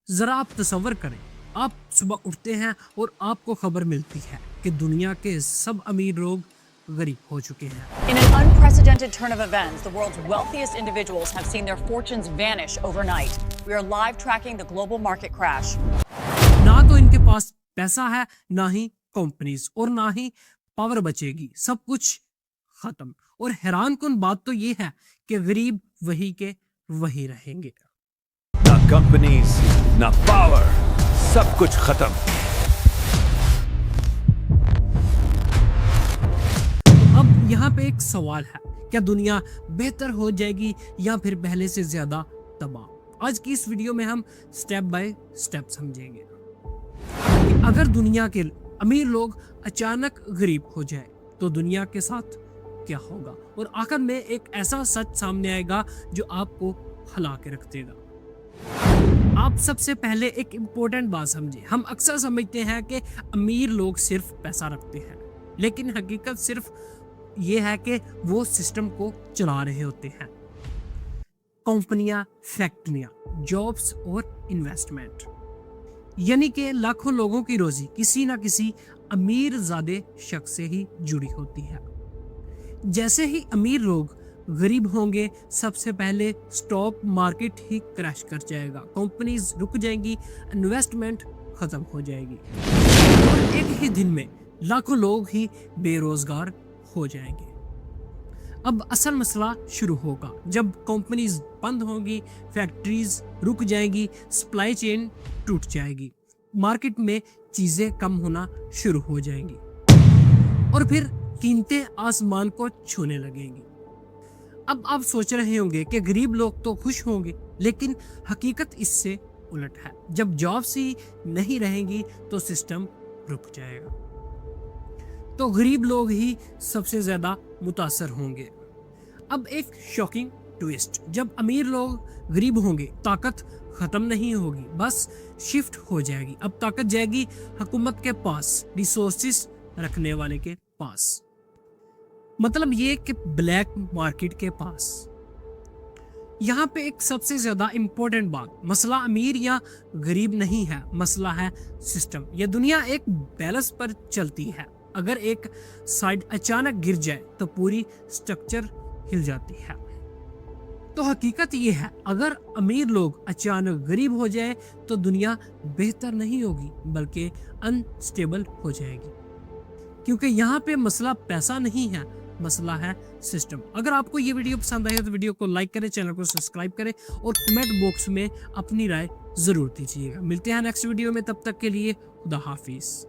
ذرا آپ تصور کریں، آپ صبح اٹھتے ہیں اور آپ کو خبر ملتی ہے کہ دنیا کے سب امیر لوگ غریب ہو چکے ہیں۔ In an unprecedented turn of events, the world's wealthiest individuals have seen their fortunes vanish overnight. We are live tracking the global market crash. نہ تو ان کے پاس پیسہ ہے، نہ ہی کمپنیز، اور نہ ہی پاور بچے گی، سب کچھ ختم۔ اور حیران کن بات تو یہ ہے کہ غریب وہی کے وہی رہیں گے۔ نہ کمپنیز، نہ پاور، سب کچھ ختم۔ اب یہاں پہ ایک سوال ہے، کیا دنیا بہتر ہو جائے گی یا پھر پہلے سے زیادہ تباہ؟ آج کی اس ویڈیو میں ہم سٹیپ بائی سٹیپ سمجھیں گے کہ اگر دنیا کے امیر لوگ اچانک غریب ہو جائے تو دنیا کے ساتھ کیا ہوگا، اور آخر میں ایک ایسا سچ سامنے آئے گا جو آپ کو ہلا کے رکھ دے گا۔ آپ سب سے پہلے ایک امپورٹنٹ بات سمجھیں۔ ہم اکثر سمجھتے ہیں کہ امیر لوگ صرف پیسہ رکھتے ہیں، لیکن حقیقت صرف یہ ہے کہ وہ سسٹم کو چلا رہے ہوتے ہیں۔ کمپنیاں، فیکٹریاں، جابس اور انویسٹمنٹ، یعنی کہ لاکھوں لوگوں کی روزی کسی نہ کسی امیر زادے شخص سے ہی جڑی ہوتی ہے۔ جیسے ہی امیر لوگ غریب ہوں گے، سب سے پہلے سٹاک مارکیٹ ہی کریش کر جائے گا، کمپنیز رک جائیں گی، انویسٹمنٹ ختم ہو جائے گی، اور ایک ہی دن میں لاکھوں لوگ ہی بے روزگار ہو جائیں گے۔ اب اصل مسئلہ شروع ہوگا جب کمپنیز بند ہوں گی، فیکٹریز رک جائیں گی، سپلائی چین ٹوٹ جائے گی، مارکیٹ میں چیزیں کم ہونا شروع ہو جائیں گی، اور پھر قیمتیں آسمان کو چھونے لگیں گی۔ اب آپ سوچ رہے ہوں گے کہ غریب لوگ تو خوش ہوں گے، لیکن حقیقت اس سے الٹ ہے۔ جب جابس ہی نہیں رہیں گی تو سسٹم رک جائے گا، تو غریب لوگ ہی سب سے زیادہ متاثر ہوں گے۔ اب ایک شاکنگ ٹویسٹ، جب امیر لوگ غریب ہوں گے، طاقت ختم نہیں ہوگی، بس شفٹ ہو جائے گی۔ اب طاقت جائے گی حکومت کے پاس، ریسورسز رکھنے والے کے پاس، مطلب یہ کہ بلیک مارکیٹ کے پاس۔ یہاں پہ ایک سب سے زیادہ امپورٹنٹ بات، مسئلہ امیر یا غریب نہیں ہے، مسئلہ ہے سسٹم۔ یہ دنیا ایک بیلنس پر چلتی ہے، اگر ایک سائیڈ اچانک گر جائے تو پوری سٹرکچر ہل جاتی ہے۔ تو حقیقت یہ ہے، اگر امیر لوگ اچانک غریب ہو جائے تو دنیا بہتر نہیں ہوگی بلکہ انسٹیبل ہو جائے گی، کیونکہ یہاں پہ مسئلہ پیسہ نہیں ہے، مسئلہ ہے سسٹم۔ اگر آپ کو یہ ویڈیو پسند آئی تو ویڈیو کو لائک کریں، چینل کو سبسکرائب کریں، اور کمنٹ باکس میں اپنی رائے ضرور دیجیے گا۔ ملتے ہیں نیکسٹ ویڈیو میں، تب تک کے لیے خدا حافظ۔